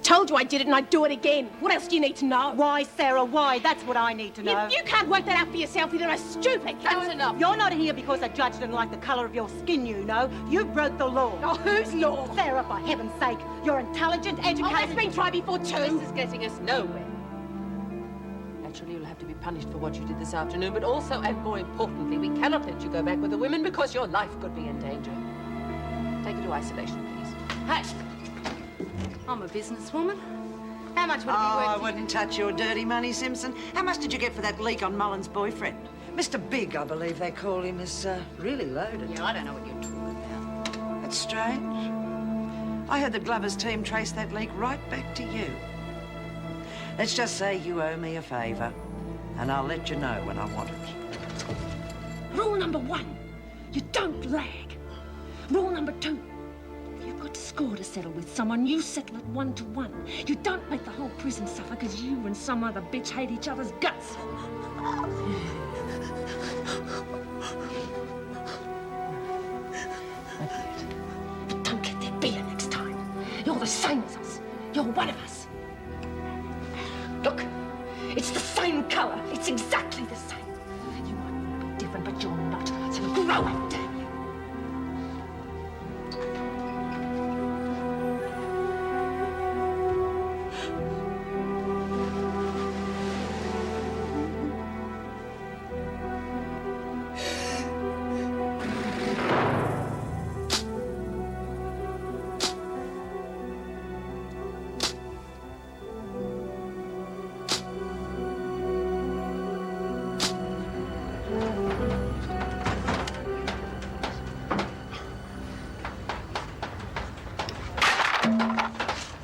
told you I did it and I'd do it again. What else do you need to know? Why, Sarah, why? That's what I need to know. You can't work that out for yourself. You're a stupid. That's enough. You're not here because a judge didn't like the colour of your skin, you know. You broke the law. Oh, whose law? Sarah, for heaven's sake, you're intelligent, educated... Oh, that's been tried before too. This is getting us nowhere. Naturally, you'll have to be punished for what you did this afternoon, but also, and more importantly, we cannot let you go back with the women because your life could be in danger. Take her to isolation, please. Hey! I'm a businesswoman. How much would it be worth? I wouldn't touch your dirty money, Simpson. How much did you get for that leak on Mullen's boyfriend? Mr. Big, I believe they call him, is really loaded. Yeah, I don't know what you're talking about. That's strange. I heard the Glover's team trace that leak right back to you. Let's just say you owe me a favour, and I'll let you know when I want it. Rule number 1, you don't lag. Rule number 2, if you've got a score to settle with someone, you settle it 1-to-1. You don't make the whole prison suffer because you and some other bitch hate each other's guts. But don't let there be a next time. You're the same as us. You're one of us. Look, it's the same colour. It's exactly the same. You might be different, but you're not. So grow up, damn you.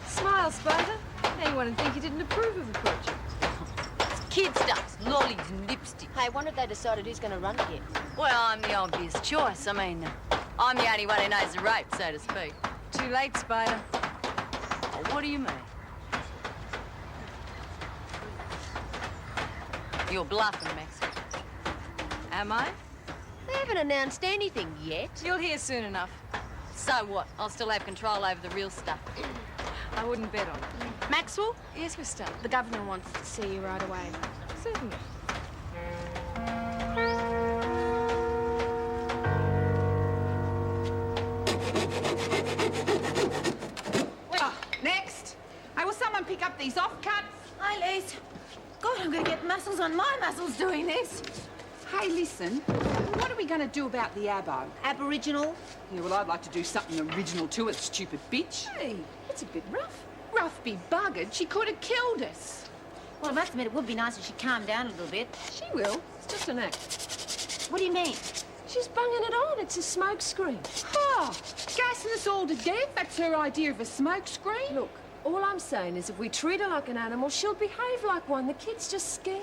Smile, Spider. Anyone would think you didn't approve of the project. It's kid stuff, lollies and lipstick. Hey, when have they decided who's going to run again? Well, I'm the obvious choice. I mean, I'm the only one who knows the ropes, so to speak. Too late, Spider. Oh, what do you mean? You're bluffing, Maxwell. Am I? They haven't announced anything yet. You'll hear soon enough. So what? I'll still have control over the real stuff. I wouldn't bet on it. Maxwell, Yes, Miss Starr. the governor wants to see you right away. Certainly. Next. Hey, will someone pick up these offcuts? Hi, Liz. God, I'm going to get muscles on my muscles doing this. Hey, listen. What are we going to do about the abo? Aboriginal. Yeah, well, I'd like to do something original to it, stupid bitch. Hey, it's a bit rough. Rough be buggered. She could have killed us. Well, I must admit, it would be nice if she calmed down a little bit. She will. It's just an act. What do you mean? She's bunging it on. It's a smoke screen. Oh, gassing us all to death? That's her idea of a smoke screen? Look, all I'm saying is if we treat her like an animal, she'll behave like one. The kid's just scared.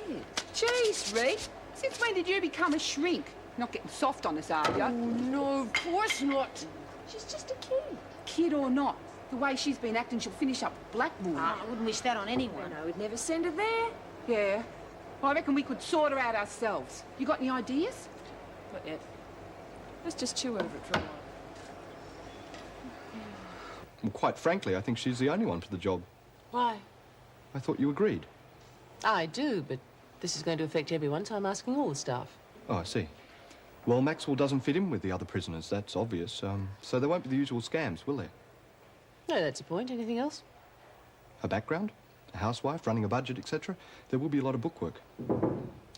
Jeez, Reed. Since when did you become a shrink? Not getting soft on us, are you? Oh, no, of course not. She's just a kid. Kid or not, the way she's been acting, she'll finish up Blackmore. I wouldn't wish that on anyone. No, we'd never send her there. Yeah. Well, I reckon we could sort her out ourselves. You got any ideas? Not yet. Let's just chew over it for a while. Well, quite frankly, I think she's the only one for the job. Why? I thought you agreed. I do, but this is going to affect everyone, so I'm asking all the staff. Oh, I see. Well, Maxwell doesn't fit in with the other prisoners, that's obvious. So there won't be the usual scams, will there? No, that's the point. Anything else? A background, a housewife, running a budget, etc. There will be a lot of bookwork.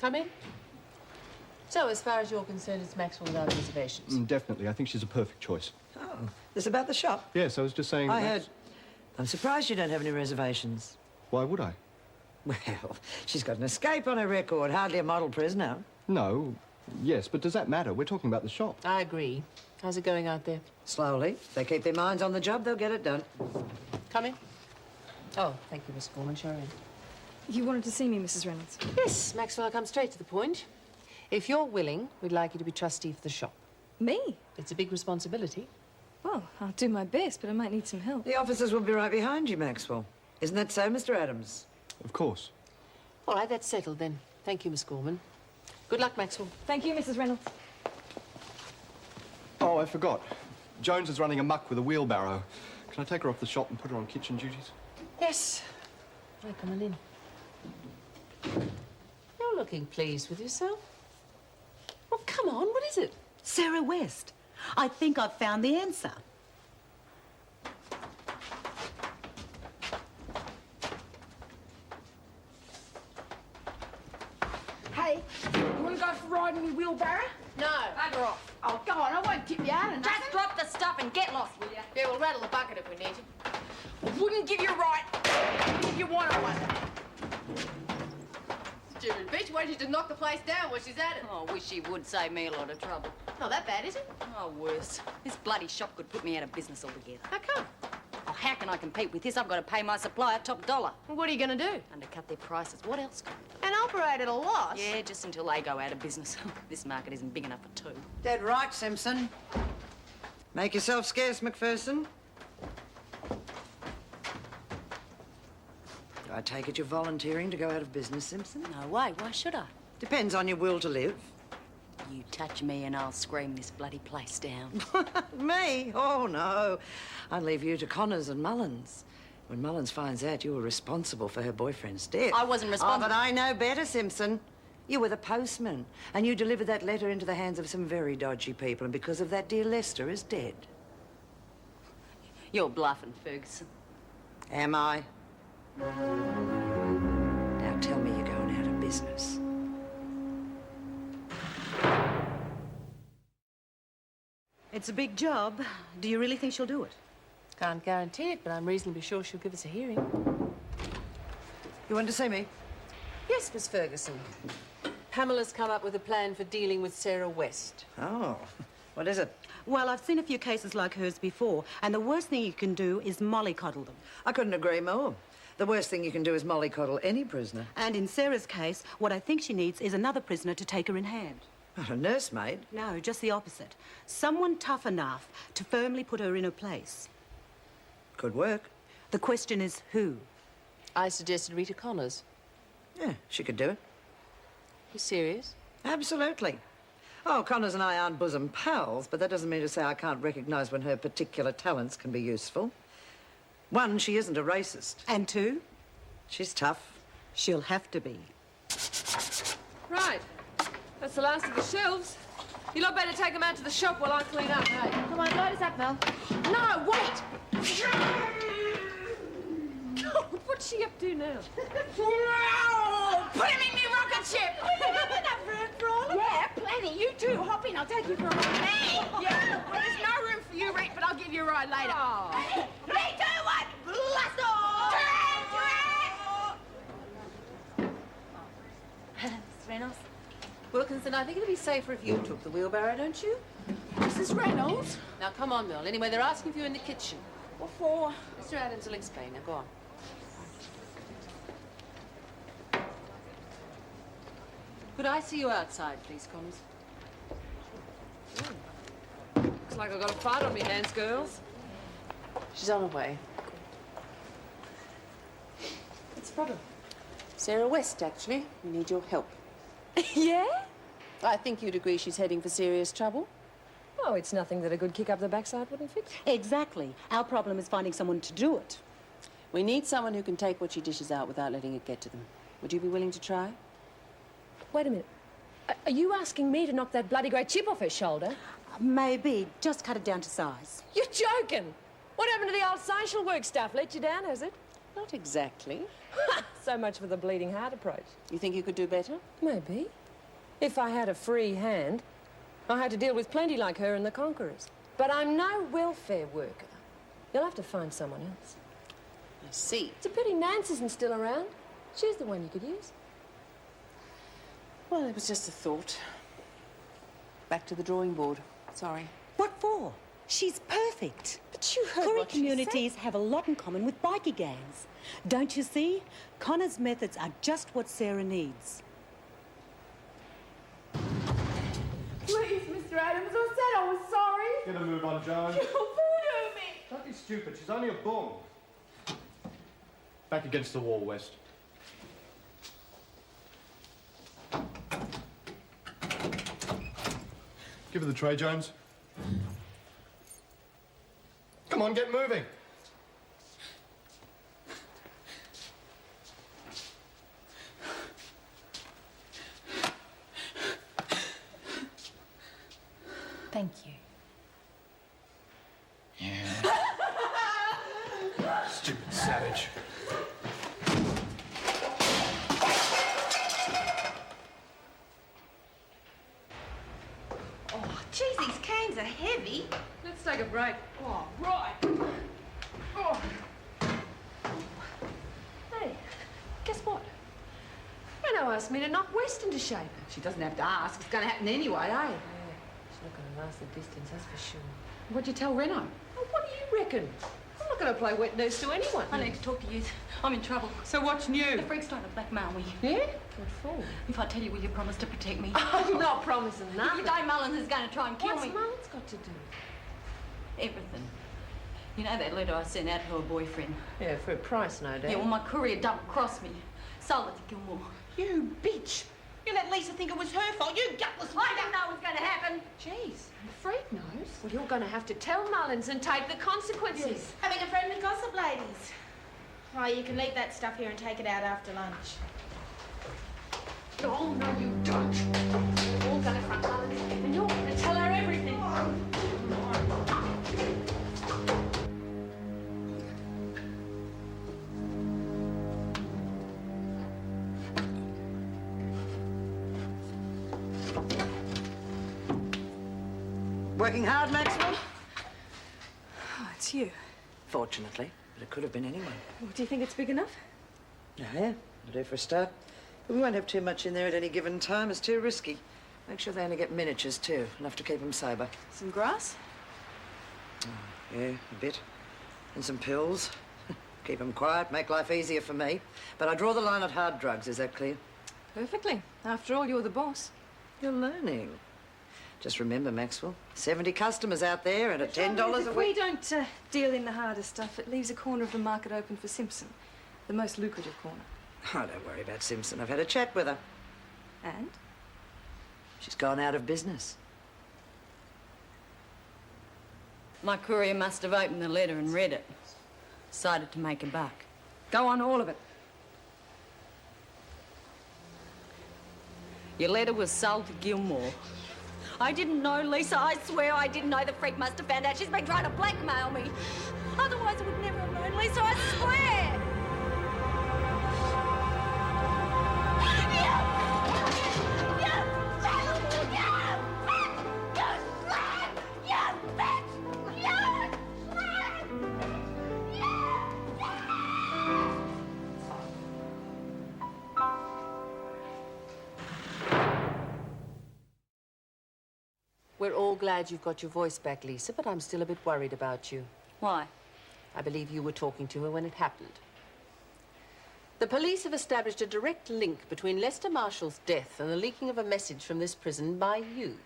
Come in. So, as far as you're concerned, it's Maxwell without reservations. Definitely. I think she's a perfect choice. Oh, this about the shop? Yes, I was just saying... I heard. I'm surprised you don't have any reservations. Why would I? Well, she's got an escape on her record. Hardly a model prisoner. No. Yes, but does that matter? We're talking about the shop. I agree. How's it going out there? Slowly. If they keep their minds on the job, they'll get it done. Come in. Oh, thank you, Miss Foreman. Sure in. You wanted to see me, Mrs. Reynolds? Yes, Maxwell, I'll come straight to the point. If you're willing, we'd like you to be trustee for the shop. Me? It's a big responsibility. Well, I'll do my best, but I might need some help. The officers will be right behind you, Maxwell. Isn't that so, Mr. Adams? Of course. All right, that's settled then. Thank you, Miss Gorman. Good luck, Maxwell. Thank you, Mrs. Reynolds. Oh, I forgot. Jones is running amok with a wheelbarrow. Can I take her off the shop and put her on kitchen duties? Yes. Right, come on in. You're looking pleased with yourself. Well, come on, what is it? Sarah West. I think I've found the answer. Hey, you want to go for a ride in your wheelbarrow? No. Bugger off. Oh, go on, I won't tip you out and Just drop the stuff and get lost, will you? Yeah, we'll rattle the bucket if we need to. I wouldn't give you a ride if you wanted one. Stupid bitch wanted you to knock the place down while she's at it. Oh, wish she would save me a lot of trouble. Not that bad, is it? Oh, worse. This bloody shop could put me out of business altogether. How come? Oh, how can I compete with this? I've got to pay my supplier top dollar. What are you going to do? Undercut their prices. What else can I do? And operate at a loss? Yeah, just until they go out of business. This market isn't big enough for two. Dead right, Simpson. Make yourself scarce, McPherson. I take it you're volunteering to go out of business, Simpson? No way. Why should I? Depends on your will to live. You touch me and I'll scream this bloody place down. Me? Oh, no. I'd leave you to Connors and Mullins. When Mullins finds out you were responsible for her boyfriend's death. I wasn't responsible. Oh, but I know better, Simpson. You were the postman, and you delivered that letter into the hands of some very dodgy people, and because of that, dear Lester is dead. You're bluffing, Ferguson. Am I? Now tell me you're going out of business. It's a big job. Do you really think she'll do it? Can't guarantee it, but I'm reasonably sure she'll give us a hearing. You want to see me? Yes, Miss Ferguson. Pamela's come up with a plan for dealing with Sarah West. Oh, what is it? Well, I've seen a few cases like hers before, and the worst thing you can do is mollycoddle them. I couldn't agree more. The worst thing you can do is mollycoddle any prisoner. And in Sarah's case, what I think she needs is another prisoner to take her in hand. Not a nursemaid. No, just the opposite. Someone tough enough to firmly put her in her place. Could work. The question is who? I suggested Rita Connors. Yeah, she could do it. You serious? Absolutely. Oh, Connors and I aren't bosom pals, but that doesn't mean to say I can't recognise when her particular talents can be useful. One, she isn't a racist. And two? She's tough. She'll have to be. Right. That's the last of the shelves. You lot better take them out to the shop while I clean up, hey? Come on, load us up, Mel. No, wait! God, what's she up to now? Put him in your rocket ship! We can have enough room for all of them. Yeah, plenty. You two, hop in. I'll take you for a ride. Me? Yeah. Well, there's no room for you, Reet, but I'll give you a ride later. Oh. 3, 2, 1, blast off! Miss Reynolds? Wilkinson, I think it'd be safer if you took the wheelbarrow, don't you? Mrs. Reynolds? Now, come on, Mel. Anyway, they're asking for you in the kitchen. What for? Mr. Adams will explain. Now, go on. Could I see you outside, please, Connors? Looks like I've got a fight on my hands, girls. She's on her way. What's the problem? Sarah West, actually. We need your help. Yeah? I think you'd agree she's heading for serious trouble. Oh, it's nothing that a good kick up the backside wouldn't fix. Exactly. Our problem is finding someone to do it. We need someone who can take what she dishes out without letting it get to them. Would you be willing to try? Wait a minute. Are you asking me to knock that bloody great chip off her shoulder? Maybe. Just cut it down to size. You're joking! What happened to the old social work stuff? Let you down, has it? Not exactly. So much for the bleeding heart approach. You think you could do better? Maybe. If I had a free hand, I had to deal with plenty like her and the Conquerors. But I'm no welfare worker. You'll have to find someone else. I see. It's a pity Nance isn't still around. She's the one you could use. Well, it was just a thought. Back to the drawing board. Sorry. What for? She's perfect. But you heard Furry what she said. communities have a lot in common with bikie gangs. Don't you see? Connor's methods are just what Sarah needs. Please, Mr. Adams, I said I was sorry. Get a move on, Joan. You'll voodoo me. Don't be stupid. She's only a bull. Back against the wall, West. Give her the tray, Jones. Come on, get moving. Thank you. Yeah. Stupid savage. Oh, geez, these cans are heavy. Let's take a break. Oh, right. Oh. Hey, guess what? Reno asked me to knock West into shape. She doesn't have to ask. It's going to happen anyway, eh? Yeah, she's not going to last the distance, that's for sure. What'd you tell Reno? Well, what do you reckon? I'm not going to play wet nurse to anyone. I need to talk to you. I'm in trouble. So what's new? The freak's trying to blackmail me. Yeah? What for? If I tell you, will you promise to protect me? I'm not promising nothing. Dave Mullins is going to try and kill What's me. Mullins got to do? Everything. You know that letter I sent out to her boyfriend? Yeah, for a price, no doubt. Yeah, well, my courier double-crossed me. Sold it to Gilmore. You bitch. You let Lisa think it was her fault. You gutless. I didn't know it was going to happen. Jeez, the freak knows. Well, you're going to have to tell Mullins and take the consequences. Having a friendly gossip, ladies. Oh, you can leave that stuff here and take it out after lunch. Oh, no, you don't. We're all going to front Mullins, and you're going to tell her everything. Working hard, Maxwell? Oh, it's you. Fortunately, but it could have been anyone. Well, do you think it's big enough? Yeah, it'll do for a start. But we won't have too much in there at any given time. It's too risky. Make sure they only get miniatures, too. Enough to keep them sober. Some grass? Yeah, a bit. And some pills. Keep them quiet, make life easier for me. But I draw the line at hard drugs, is that clear? Perfectly. After all, you're the boss. You're learning. Just remember, Maxwell, 70 customers out there and at $10 a If we week. don't deal in the harder stuff, it leaves a corner of the market open for Simpson. The most lucrative corner. Oh, don't worry about Simpson. I've had a chat with her. And? She's gone out of business. My courier must have opened the letter and read it. Decided to make a buck. Go on, all of it. Your letter was sold to Gilmore. I didn't know, Lisa. I swear I didn't know. The freak must have found out. She's been trying to blackmail me. Otherwise, I would never have known, Lisa. I swear. We're all glad you've got your voice back, Lisa, but I'm still a bit worried about you. Why? I believe you were talking to her when it happened. The police have established a direct link between Lester Marshall's death and the leaking of a message from this prison by you.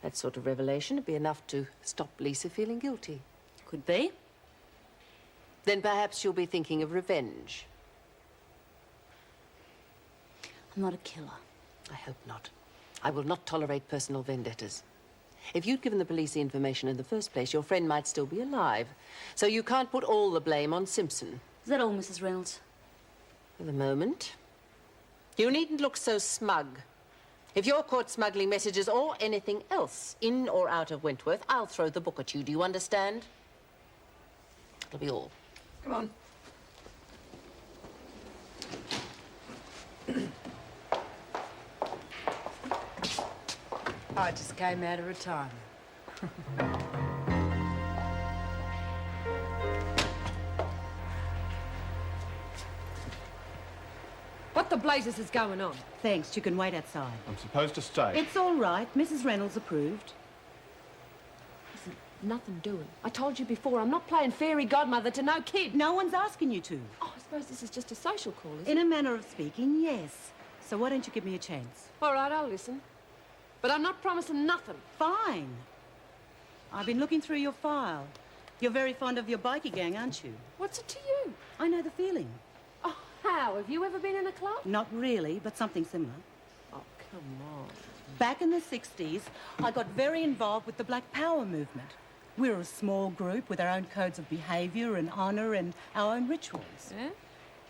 That sort of revelation would be enough to stop Lisa feeling guilty. Could be. Then perhaps you'll be thinking of revenge. I'm not a killer. I hope not. I will not tolerate personal vendettas. If you'd given the police the information in the first place, your friend might still be alive. So you can't put all the blame on Simpson. Is that all, Mrs. Reynolds? For the moment. You needn't look so smug. If you're caught smuggling messages or anything else in or out of Wentworth, I'll throw the book at you. Do you understand? That'll be all. Come on. I just came out of retirement. What the blazes is going on? Thanks, you can wait outside. I'm supposed to stay. It's all right. Mrs. Reynolds approved. Listen, nothing doing. I told you before, I'm not playing fairy godmother to no kid. No one's asking you to. Oh, I suppose this is just a social call, is it? In a manner of speaking, yes. So why don't you give me a chance? All right, I'll listen. But I'm not promising nothing. Fine. I've been looking through your file. You're very fond of your bikie gang, aren't you? What's it to you? I know the feeling. Oh, how? Have you ever been in a club? Not really, but something similar. Oh, come on. Back in the 60s, I got very involved with the Black Power movement. We were a small group with our own codes of behaviour and honour and our own rituals. Yeah?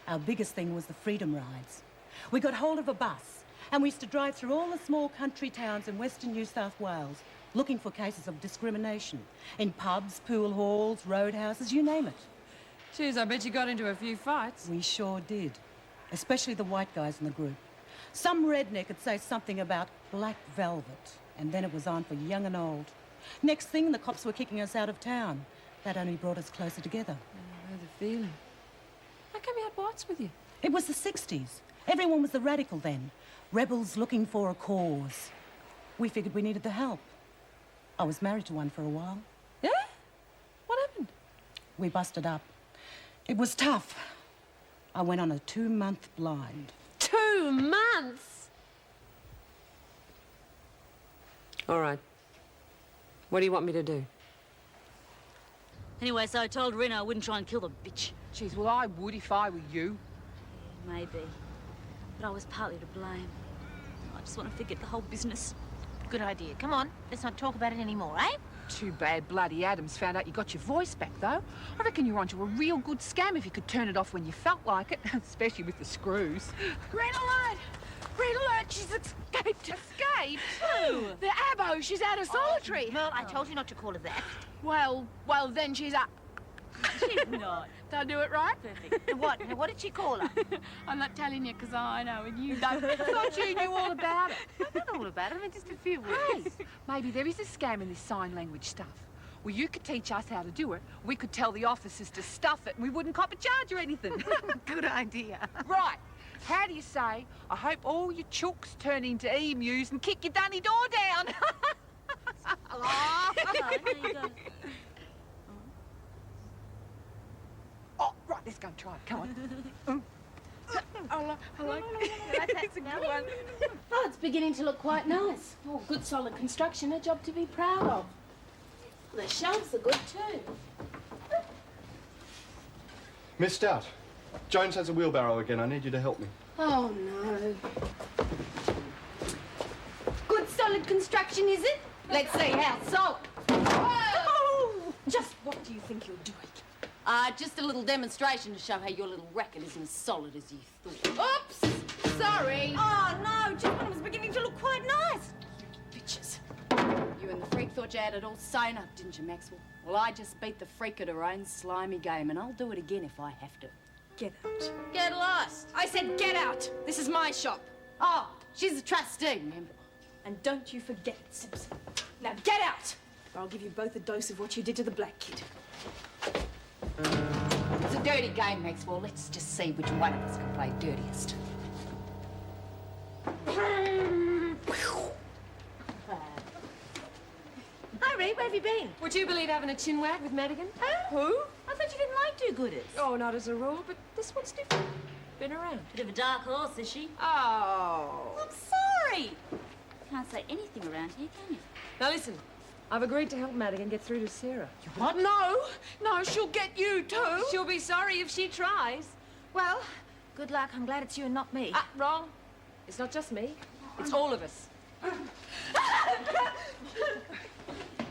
Our biggest thing was the freedom rides. We got hold of a bus and we used to drive through all the small country towns in Western New South Wales, looking for cases of discrimination in pubs, pool halls, roadhouses, you name it. Jeez, I bet you got into a few fights. We sure did, especially the white guys in the group. Some redneck would say something about black velvet, and then it was on for young and old. Next thing, the cops were kicking us out of town. That only brought us closer together. I know the feeling. How come you had whites with you? It was the 60s. Everyone was the radical then. Rebels looking for a cause. We figured we needed the help. I was married to one for a while. Yeah? What happened? We busted up. It was tough. I went on a 2-month blind. 2 months? All right. What do you want me to do? Anyway, so I told Rena I wouldn't try and kill the bitch. Jeez, well, I would if I were you. Maybe. But I was partly to blame. I just want to forget the whole business. Good idea. Come on, let's not talk about it anymore, eh? Too bad bloody Adams found out you got your voice back, though. I reckon you're onto a real good scam if you could turn it off when you felt like it, especially with the screws. Red alert! Red alert! She's escaped. Escaped? Who? The Abo. She's out of solitary. Merle, I told you not to call her that. Well, then she's up. She's not. Did I do it right? Perfect. And what? Now, what did she call her? I'm not telling you because I know and you don't. I thought you knew all about it. I know all about it. I mean, just a few words. Hey, maybe there is a scam in this sign language stuff. Well, you could teach us how to do it. We could tell the officers to stuff it and we wouldn't cop a charge or anything. Good idea. Right. How do you say, I hope all your chooks turn into emus and kick your dunny door down? Oh, there you go. Oh, right, let's go and try it. Come on. I like it's a good one. Oh, it's beginning to look quite nice. Oh, good solid construction, a job to be proud of. The shelves are good too. Miss Stout, Jones has a wheelbarrow again. I need you to help me. Oh, no. Good solid construction, is it? Let's see how solid. Oh! Just what do you think you're doing? Just a little demonstration to show how your little racket isn't as solid as you thought. Oops! Sorry. Oh, no, just when it was beginning to look quite nice. Bitches. You and the freak thought you had it all sewn up, didn't you, Maxwell? Well, I just beat the freak at her own slimy game, and I'll do it again if I have to. Get out. Get lost. I said get out. This is my shop. Oh, she's a trustee, remember? And don't you forget it, Simpson. Now get out, or I'll give you both a dose of what you did to the black kid. It's a dirty game, Maxwell. Let's just see which one of us can play dirtiest. Hi, Ree, where have you been? Would you believe having a chin wag with Madigan? Who? I thought you didn't like do-gooders. Oh, not as a rule, but this one's different. Been around. Bit of a dark horse, is she? Oh. I'm sorry. Can't say anything around here, can you? Now listen, I've agreed to help Madigan get through to Sarah. What? No, she'll get you too. She'll be sorry if she tries. Well, good luck. I'm glad it's you and not me. Wrong. It's not just me. It's all of us.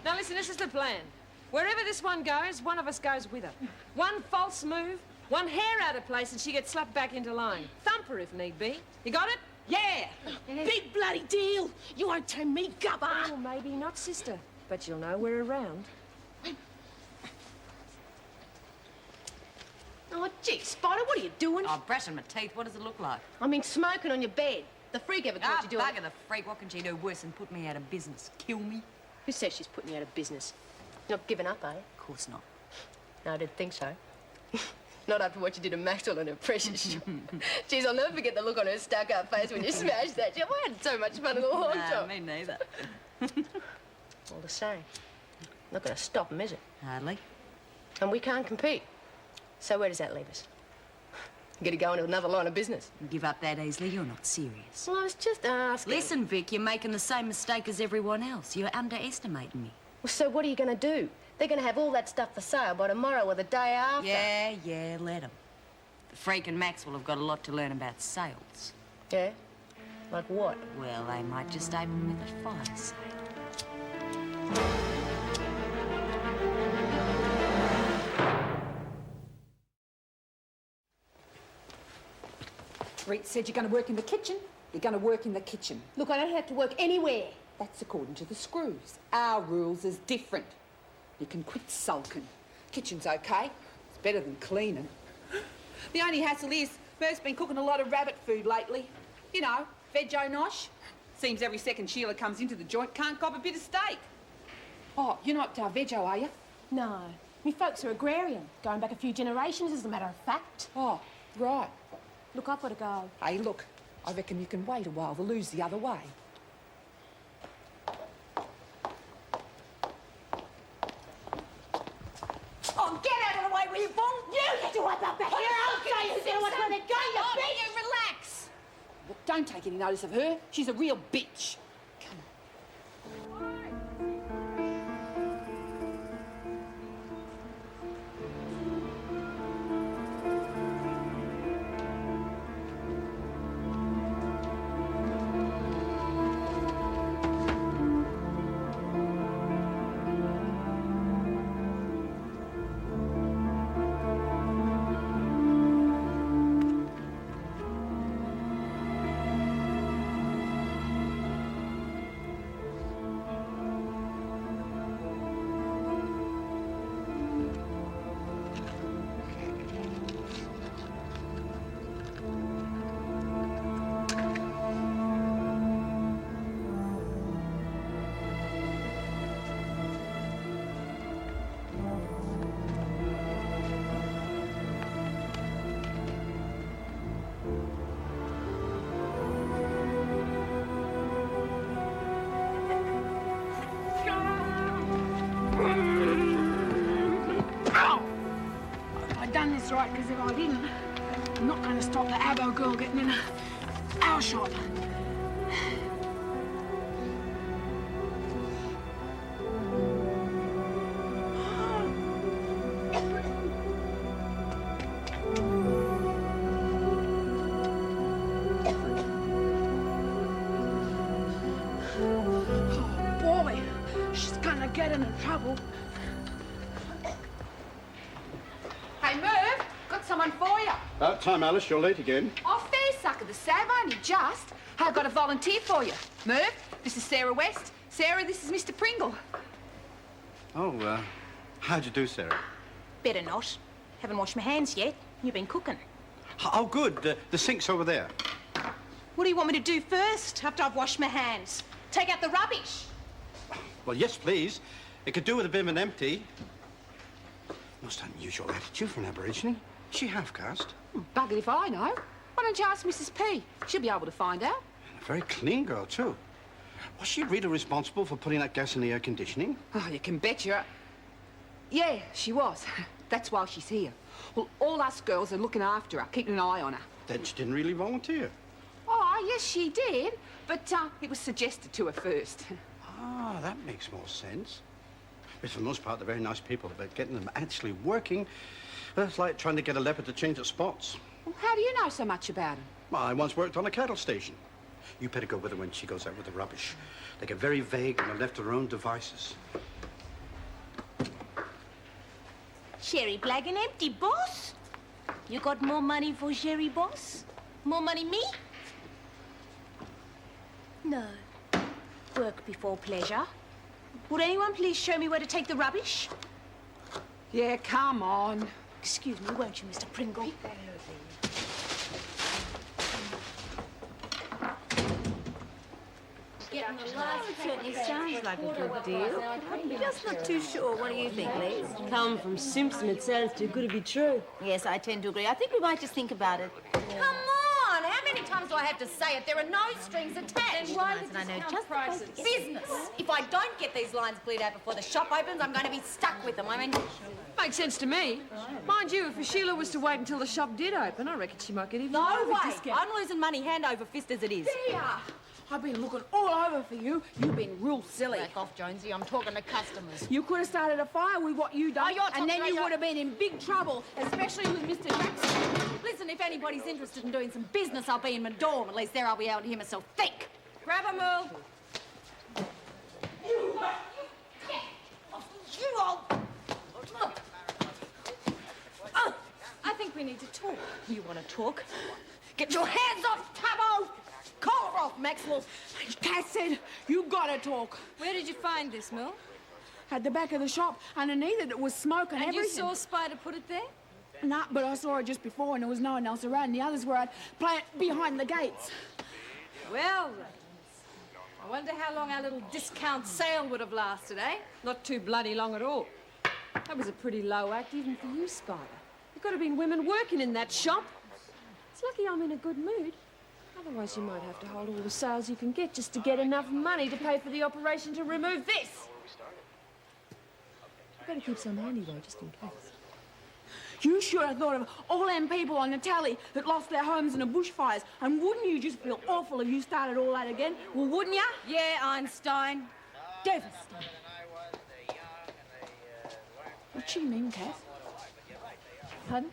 Now listen, this is the plan. Wherever this one goes, one of us goes with her. One false move, one hair out of place, and she gets slapped back into line. Thump her if need be. You got it? Yeah. Big bloody deal. You won't turn me gubber. Oh, maybe not, sister. But you'll know we're around. Oh, gee, Spider, what are you doing? I'm brushing my teeth. What does it look like? I mean, smoking on your bed. The freak ever caught you doing Bugger the freak. What can she do worse than put me out of business? Kill me? Who says she's putting you out of business? You're not giving up, eh? Of course not. No, I didn't think so. Not after what you did to Maxwell and her precious shop. Jeez, I'll never forget the look on her stuck-up face when you smashed that shop. I had so much fun in the whole job. Me neither. All the same, not going to stop them, is it? Hardly. And we can't compete. So where does that leave us? Got to go into another line of business. Give up that easily. You're not serious. Well, I was just asking. Listen, Vic, you're making the same mistake as everyone else. You're underestimating me. Well, so what are you going to do? They're going to have all that stuff for sale by tomorrow or the day after. Yeah, let them. The freak and Maxwell have got a lot to learn about sales. Yeah? Like what? Well, they might just open with a fire sale. Reet said you're going to work in the kitchen. You're going to work in the kitchen. Look, I don't have to work anywhere. That's according to the screws. Our rules is different. You can quit sulking. Kitchen's okay. It's better than cleaning. The only hassle is, Merv's been cooking a lot of rabbit food lately. You know, veggie nosh. Seems every second Sheila comes into the joint, can't cop a bit of steak. Oh, you're not veggie, are you? No. Me folks are agrarian, going back a few generations as a matter of fact. Oh, right. Look, I've got to go. Hey, look, I reckon you can wait a while. The loo's the other way. Oh, get out of the way, will you, Bong? You get to wipe up back here. I'll show you who's going to watch where they're going, you bitch. You relax. Look, don't take any notice of her. She's a real bitch. Right, because if I didn't, I'm not going to stop the abo girl getting in our shop. Oh, boy, she's going to get into trouble. Hey, Merv, got someone for you. About time, Alice. You're late again. Oh, fair sucker, the sab, only just. I've got a volunteer for you. Merv, this is Sarah West. Sarah, this is Mr. Pringle. Oh, how'd you do, Sarah? Better not. Haven't washed my hands yet. You've been cooking. Oh, good. The sink's over there. What do you want me to do first, after I've washed my hands? Take out the rubbish? Well, yes, please. It could do with a bit of an empty. Most unusual attitude for an Aborigine. Is she half-caste? Buggered if I know. Why don't you ask Mrs. P? She'll be able to find out. And a very clean girl, too. Was she really responsible for putting that gas in the air conditioning? Oh, you can bet you. Yeah, she was. That's why she's here. Well, all us girls are looking after her, keeping an eye on her. Then she didn't really volunteer. Oh, yes, she did. But it was suggested to her first. Ah, that makes more sense. But for the most part, they're very nice people, but getting them actually working, well, it's like trying to get a leopard to change its spots. Well, how do you know so much about him? Well, I once worked on a cattle station. You better go with her when she goes out with the rubbish. They get very vague and are left to their own devices. Sherry black and empty, boss. You got more money for Sherry, boss? More money me? No. Work before pleasure. Would anyone please show me where to take the rubbish? Yeah, come on. Excuse me, won't you, Mr. Pringle? Certainly sounds like a good deal. I'm just not too sure. What do you think, Liz? Come from Simpson, it sounds too good to be true. Yes, I tend to agree. I think we might just think about it. Come on! How many times do I have to say it? There are no strings attached. Then why and I know just prices. Business. If I don't get these lines cleared out before the shop opens, I'm going to be stuck with them. I mean... Makes sense to me. Mind you, if Sheila was to wait until the shop did open, I reckon she might get even No more of a way! discount. I'm losing money hand over fist as it is. There! I've been looking all over for you. You've been real silly. Back off, Jonesy. I'm talking to customers. You could have started a fire with what you done, you're and then talking you about- would have been in big trouble, especially with Mr. Jackson. Listen, if anybody's interested in doing some business, I'll be in my dorm. At least there I'll be able to hear myself think. Grab a move. You old... Look. I think we need to talk. You want to talk? Get your hands off Tabo! Call Fuck off, Maxwell. Cass said, you gotta talk. Where did you find this, Mill? At the back of the shop. Underneath it was smoke and everything. You saw Spider put it there? Nah, but I saw her just before and there was no one else around. The others were at plant behind the gates. Well, I wonder how long our little discount sale would have lasted, eh? Not too bloody long at all. That was a pretty low act, even for you, Spider. There could have been women working in that shop. It's lucky I'm in a good mood. Otherwise, you might have to hold all the sales you can get just to get enough money to pay for the operation to remove this. I better keep some handy, though, just in case. You should have thought of all them people on the tally that lost their homes in the bushfires. And wouldn't you just feel awful if you started all that again? Well, wouldn't you? Yeah, Einstein. Devastating. What do you mean, Kath? Pardon?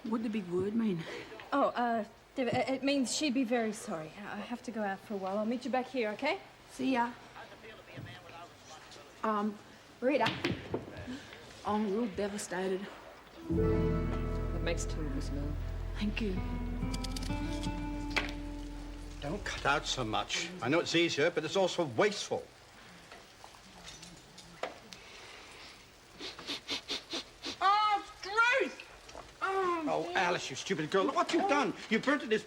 What did the big word mean? Oh, it means she'd be very sorry. I have to go out for a while. I'll meet you back here, okay? See ya. Rita, I'm real devastated. That makes two of us, Mel. Thank you. Don't cut out so much. I know it's easier, but it's also wasteful. Oh, Ruth! Oh, Alice, you stupid girl. Look what you've done. You burnt it as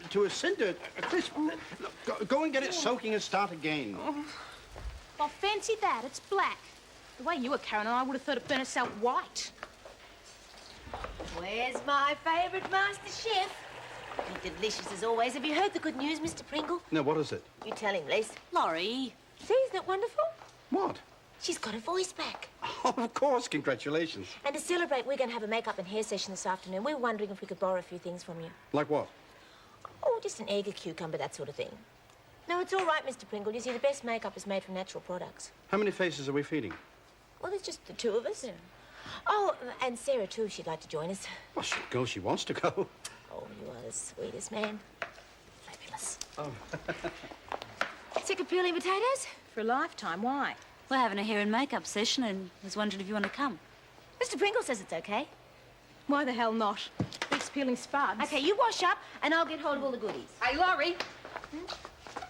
to a cinder, a crisp. Look, go and get it soaking and start again. Well, fancy that. It's black. The way you were carrying on, I would have thought it burnt itself white. Where's my favourite master chef? Delicious as always. Have you heard the good news, Mr. Pringle? No, what is it? You tell him, Liz. Laurie. See, isn't that wonderful? What? She's got her voice back. Oh, of course. Congratulations. And to celebrate, we're going to have a makeup and hair session this afternoon. We were wondering if we could borrow a few things from you. Like what? Oh, just an egg, a cucumber, that sort of thing. No, it's all right, Mr. Pringle. You see, the best makeup is made from natural products. How many faces are we feeding? Well, there's just the two of us. Oh, and Sarah, too, if she'd like to join us. Well, she'll go. She wants to go. Oh, you are the sweetest man. Fabulous. Oh. Sick of peeling potatoes? For a lifetime. Why? We're having a hair and makeup session and was wondering if you want to come. Mr. Pringle says it's okay. Why the hell not? Beats peeling spuds. Okay, you wash up and I'll get hold of all the goodies. Hey, Laurie.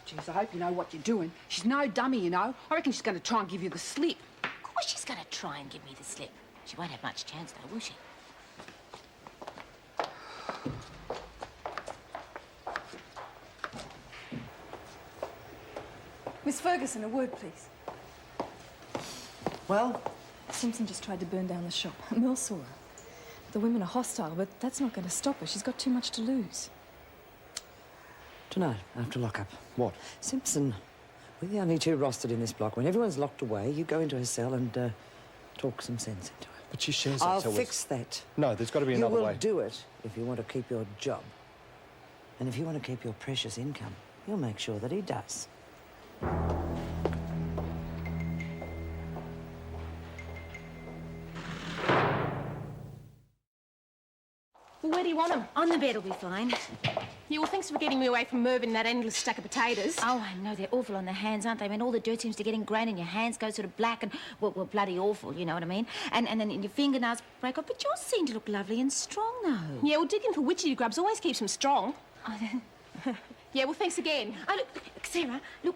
Jeez, I hope you know what you're doing. She's no dummy, you know. I reckon she's going to try and give you the slip. Of course she's going to try and give me the slip. She won't have much chance, though, will she? Miss Ferguson, a word, please. Well? Simpson just tried to burn down the shop. Mill saw her. The women are hostile, but that's not going to stop her. She's got too much to lose. Tonight, after lockup. What? Simpson, we're the only two rostered in this block. When everyone's locked away, you go into her cell and talk some sense into her. But she shares I'll that fix that. No, there's got to be another way. You will do it if you want to keep your job. And if you want to keep your precious income, you'll make sure that he does. Well, where do you want them? On the bed will be fine. Yeah, well, thanks for getting me away from Mervyn and that endless stack of potatoes. Oh, I know. They're awful on the hands, aren't they? I mean, all the dirt seems to get ingrained and your hands go sort of black and, well, bloody awful, you know what I mean? And then your fingernails break off. But yours seem to look lovely and strong, though. Yeah, well, digging for witchetty grubs always keeps them strong. Yeah, well, thanks again. Oh, look, Sarah, look,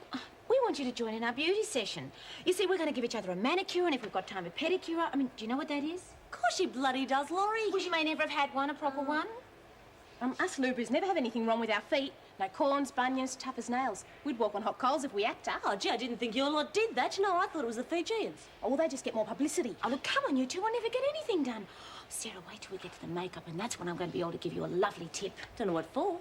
we want you to join in our beauty session. You see, we're going to give each other a manicure, and if we've got time, a pedicure. I mean, do you know what that is? Of course she bloody does, Laurie. Well, she may never have had one, a proper one. Us lubras never have anything wrong with our feet. No corns, bunions, tough as nails. We'd walk on hot coals if we had to. Oh, gee, I didn't think your lot did that. You know, I thought it was the Fijians. Oh, well, they just get more publicity. Oh, look, come on, you two. We'll never get anything done. Oh, Sarah, wait till we get to the makeup, and that's when I'm going to be able to give you a lovely tip. Don't know what for.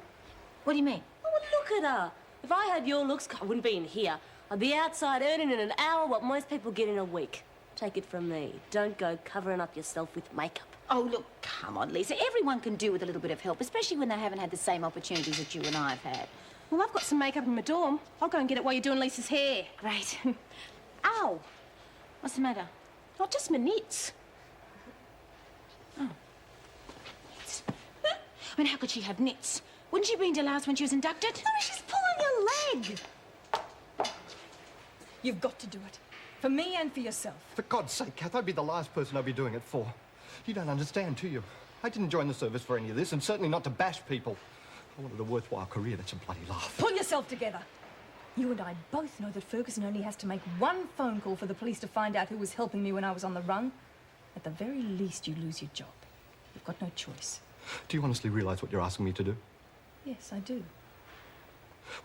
What do you mean? Oh, well, look at her. If I had your looks, I wouldn't be in here. I'd be outside earning in an hour what most people get in a week. Take it from me. Don't go covering up yourself with makeup. Oh, look, come on, Lisa. Everyone can do with a little bit of help, especially when they haven't had the same opportunities that you and I have had. Well, I've got some makeup in my dorm. I'll go and get it while you're doing Lisa's hair. Great. Ow! What's the matter? Not just my knits. Oh. Knits. I mean, how could she have knits? Wouldn't she been to Laos when she was inducted? No, she's pulling your leg. You've got to do it. For me and for yourself. For God's sake, Kath, I'd be the last person I'd be doing it for. You don't understand, do you? I didn't join the service for any of this, and certainly not to bash people. I wanted a worthwhile career. That's a bloody laugh. Pull yourself together. You and I both know that Ferguson only has to make one phone call for the police to find out who was helping me when I was on the run. At the very least, you lose your job. You've got no choice. Do you honestly realise what you're asking me to do? Yes, I do.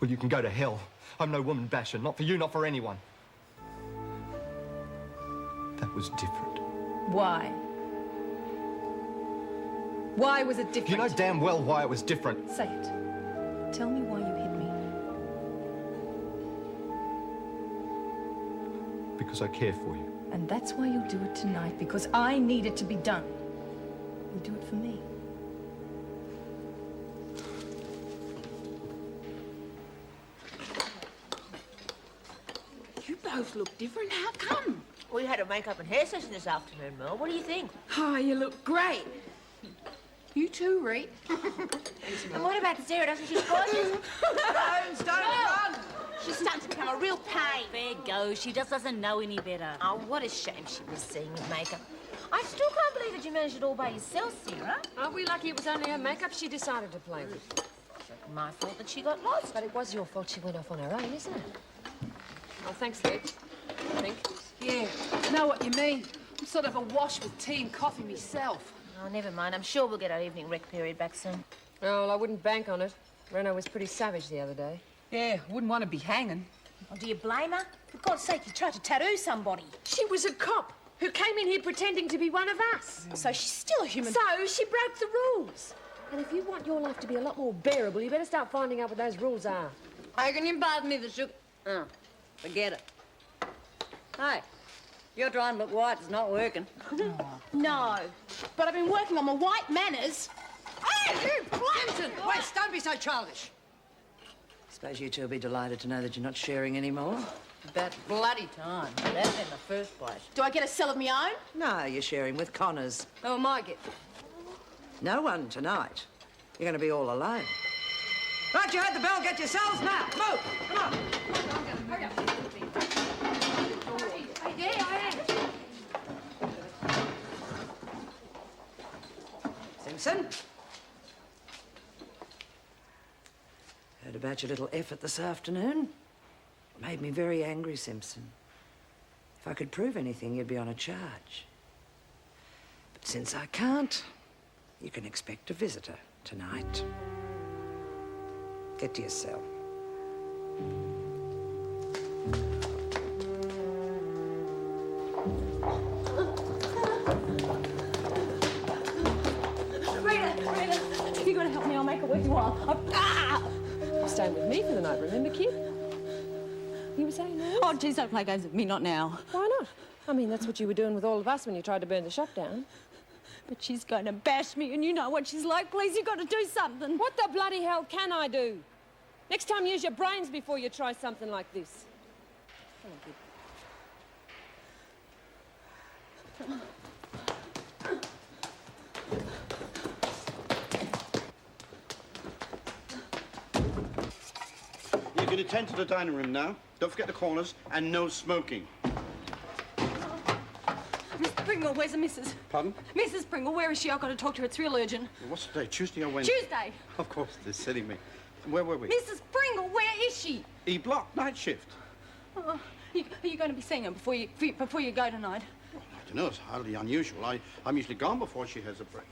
Well, you can go to hell. I'm no woman basher. Not for you, not for anyone. That was different. Why? Why was it different? You know damn well why it was different. Say it. Tell me why you hit me. Because I care for you. And that's why you'll do it tonight, because I need it to be done. You'll do it for me. You both look different. How come? We had a makeup and hair session this afternoon, Mel. What do you think? Oh, you look great. You too, Reet. And what about Sarah? Doesn't she look gorgeous? Don't run! She's starting to become a real pain. Fair go. She just doesn't know any better. Oh, what a shame she was seeing with makeup. I still can't believe that you managed it all by yourself, Sarah. Aren't we lucky it was only her makeup she decided to play with? My fault that she got lost. But it was your fault she went off on her own, isn't it? Oh, thanks, Ed. I think. Yeah, I know what you mean. I'm sort of awash with tea and coffee myself. Oh, never mind. I'm sure we'll get our evening rec period back soon. Oh, well, I wouldn't bank on it. Reno was pretty savage the other day. Yeah, wouldn't want to be hanging. Oh, do you blame her? For God's sake, you tried to tattoo somebody. She was a cop who came in here pretending to be one of us. So she's still a human... So she broke the rules. And if you want your life to be a lot more bearable, you better start finding out what those rules are. Hey, can you pass me the sugar? Oh, forget it. Hey, you're trying to look white. It's not working. No, but I've been working on my white manners. Hey, you Clinton! Wait, don't be so childish. Suppose you two will be delighted to know that you're not sharing anymore. About bloody time. That's in the first place. Do I get a cell of my own? No, you're sharing with Connors. Who am I get? No one tonight. You're going to be all alone. Right, you heard the bell. Get yourselves now. Move. Come on. Hurry up. Yeah, I am. Simpson? Heard about your little effort this afternoon. Made me very angry, Simpson. If I could prove anything, you'd be on a charge. But since I can't, you can expect a visitor tonight. Get to your cell. Rita, you gotta help me. I'll make it worthwhile. You're staying with me for the night, remember, kid? You were saying no? Oh, geez, don't play games with me, not now. Why not? I mean, that's what you were doing with all of us when you tried to burn the shop down. But she's going to bash me, and you know what she's like. Please, you've got to do something. What the bloody hell can I do? Next time, use your brains before you try something like this. Come on, kid. You can attend to the dining room now. Don't forget the corners and no smoking. Miss Pringle, where's the missus? Pardon? Mrs. Pringle, where is she? I've got to talk to her. It's real urgent. What's the day? Tuesday or Wednesday? Tuesday. Of course, they're silly me. Where were we? Mrs. Pringle, where is she? E block, night shift. Are you going to be seeing her before you go tonight? I don't know, it's hardly unusual. I'm usually gone before she has a break.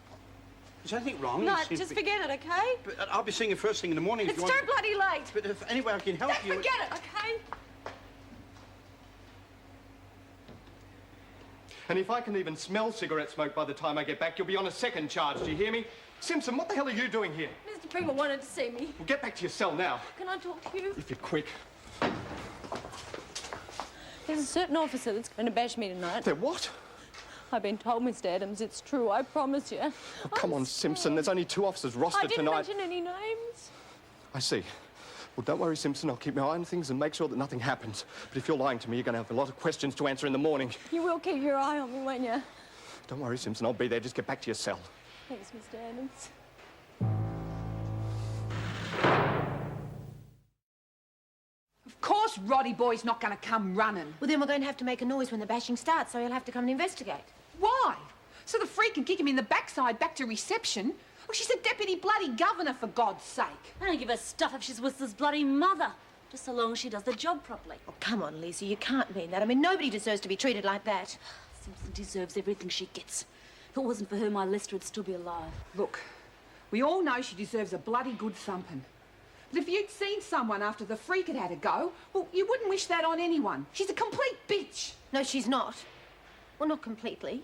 Is anything wrong? No, It seems just to be- forget it, okay? But I'll be seeing you first thing in the morning if It's you too want. bloody late. But if any way I can help Just you... forget it, okay? And if I can even smell cigarette smoke by the time I get back, you'll be on a second charge. Do you hear me? Simpson, what the hell are you doing here? Mr. Pringle wanted to see me. Well, get back to your cell now. Can I talk to you? If you're quick. There's a certain officer that's going to bash me tonight. There what? I've been told, Mr. Adams, it's true. I promise you. Oh, come on, Simpson. There's only 2 officers rostered I didn't tonight. mention any names. I see. Well, don't worry, Simpson. I'll keep my eye on things and make sure that nothing happens. But if you're lying to me, you're going to have a lot of questions to answer in the morning. You will keep your eye on me, won't you? Don't worry, Simpson. I'll be there. Just get back to your cell. Thanks, Mr. Adams. Of course Roddy Boy's not going to come running. Well, then we're going to have to make a noise when the bashing starts, so he'll have to come and investigate. Why? So the freak can kick him in the backside back to reception. Well, she's a deputy bloody governor, for God's sake. I don't give a stuff if she's Whistler's bloody mother. Just so long as she does the job properly. Oh, come on, Lisa, you can't mean that. I mean, nobody deserves to be treated like that. Simpson deserves everything she gets. If it wasn't for her, my Lester would still be alive. Look, we all know she deserves a bloody good thumping. But if you'd seen someone after the freak had had a go, well, you wouldn't wish that on anyone. She's a complete bitch. No, she's not. Well, not completely.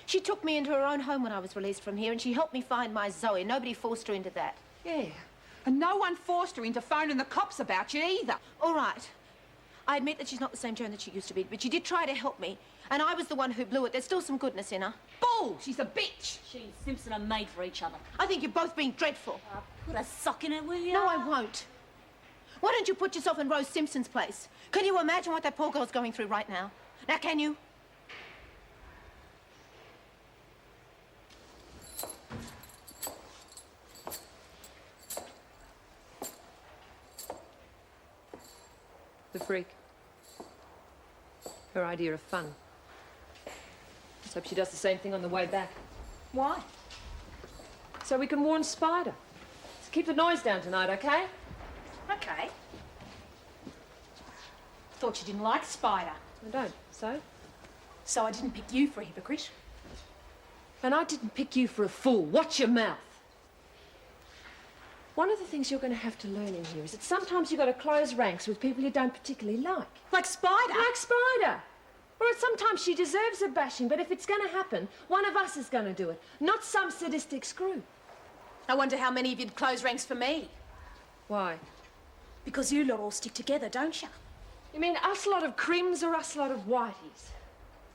She took me into her own home when I was released from here, and she helped me find my Zoe. Nobody forced her into that. Yeah. And no one forced her into phoning the cops about you either. All right. I admit that she's not the same Joan that she used to be, but she did try to help me, and I was the one who blew it. There's still some goodness in her. Bull! She's a bitch! She and Simpson are made for each other. I think you're both being dreadful. Put a sock in it, will you? No, I won't. Why don't you put yourself in Rose Simpson's place? Can you imagine what that poor girl's going through right now? Now, can you? The freak. Her idea of fun. Let's hope she does the same thing on the way back. Why? So we can warn Spider. So keep the noise down tonight, okay? Okay. Thought you didn't like Spider. I don't. So? So I didn't pick you for a hypocrite. And I didn't pick you for a fool. Watch your mouth. One of the things you're going to have to learn in here is that sometimes you've got to close ranks with people you don't particularly like. Like Spider? Like Spider. Or sometimes she deserves a bashing, but if it's going to happen, one of us is going to do it, not some sadistic screw. I wonder how many of you'd close ranks for me. Why? Because you lot all stick together, don't you? You mean us lot of crims or us lot of whiteys?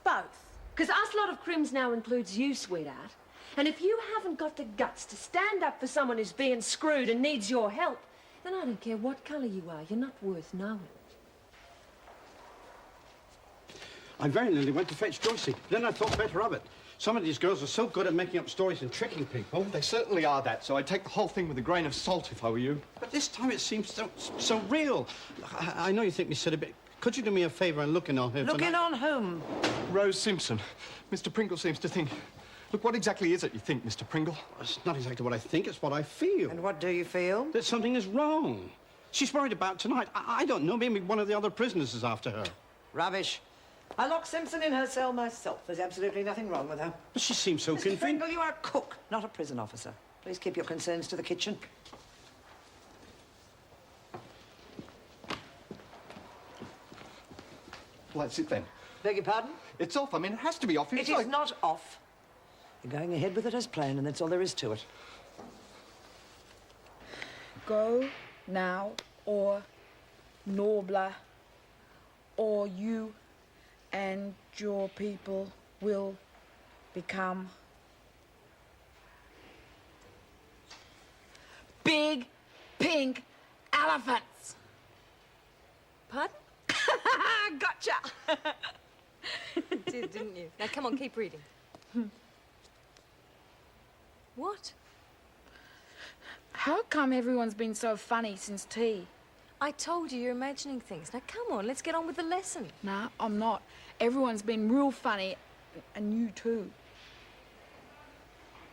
Both. Because us lot of crims now includes you, sweetheart. And if you haven't got the guts to stand up for someone who's being screwed and needs your help, then I don't care what colour you are, you're not worth knowing. I very nearly went to fetch Joycey. Then I thought better of it. Some of these girls are so good at making up stories and tricking people. They certainly are that, so I'd take the whole thing with a grain of salt if I were you. But this time it seems so real. I know you think me silly, but could you do me a favour and look in on her Look in on whom? Rose Simpson. Mr. Pringle seems to think... Look, what exactly is it you think, Mr. Pringle? It's not exactly what I think, it's what I feel. And what do you feel? That something is wrong. She's worried about tonight. I don't know, maybe one of the other prisoners is after her. Rubbish. I locked Simpson in her cell myself. There's absolutely nothing wrong with her. But she seems so Mr. convinced. Pringle, you are a cook, not a prison officer. Please keep your concerns to the kitchen. Well, that's it then. Beg your pardon? It's off. I mean, it has to be off. It is not off. You're going ahead with it as planned, and that's all there is to it. Go now, or nobler, or you and your people will become big pink elephants. Pardon? Gotcha! Did, didn't you? Now, come on, keep reading. What? How come everyone's been so funny since tea? I told you you're imagining things. Now, come on, let's get on with the lesson. Nah, I'm not. Everyone's been real funny, and you too.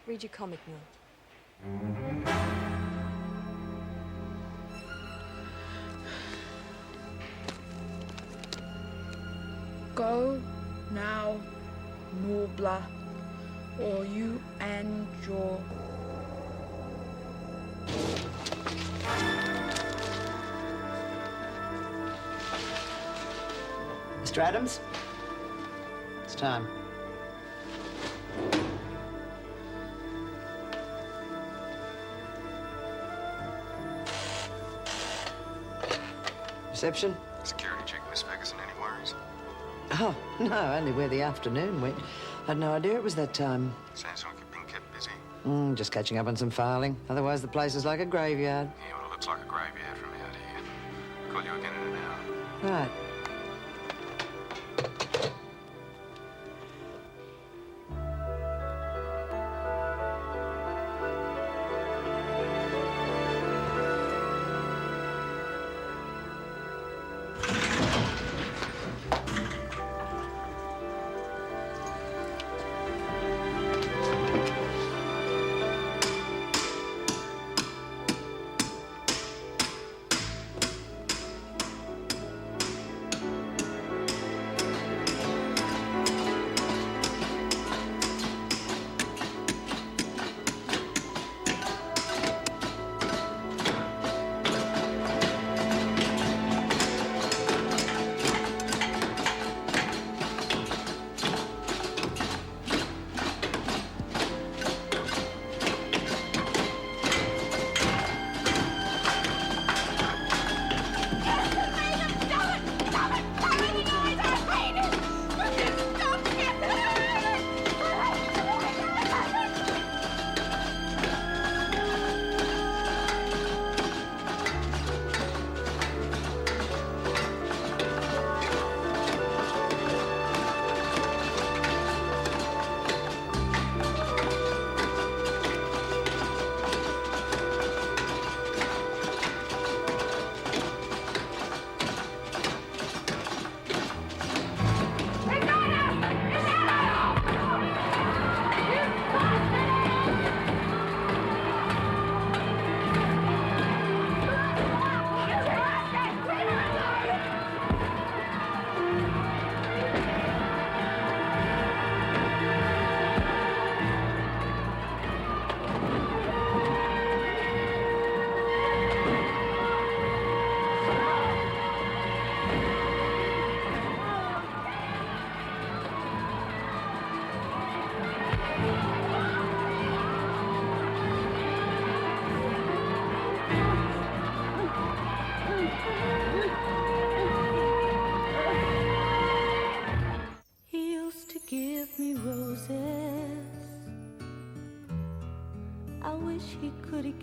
Read your comic, Neil. Go now, nobler, or you and your... Mr. Adams? It's time. Reception? Security check, Miss Ferguson. Any worries? Oh, no, only where the afternoon went. Had no idea it was that time. Sounds like you've been kept busy. Just catching up on some filing. Otherwise, the place is like a graveyard. Yeah, well, it looks like a graveyard from out here. Call you again in an hour. Right.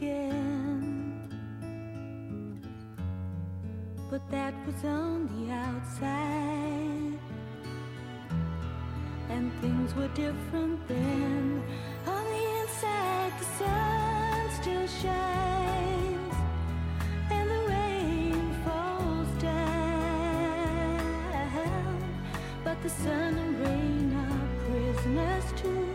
again. But that was on the outside, and things were different then. On the inside, the sun still shines, and the rain falls down. But the sun and rain are prisoners too.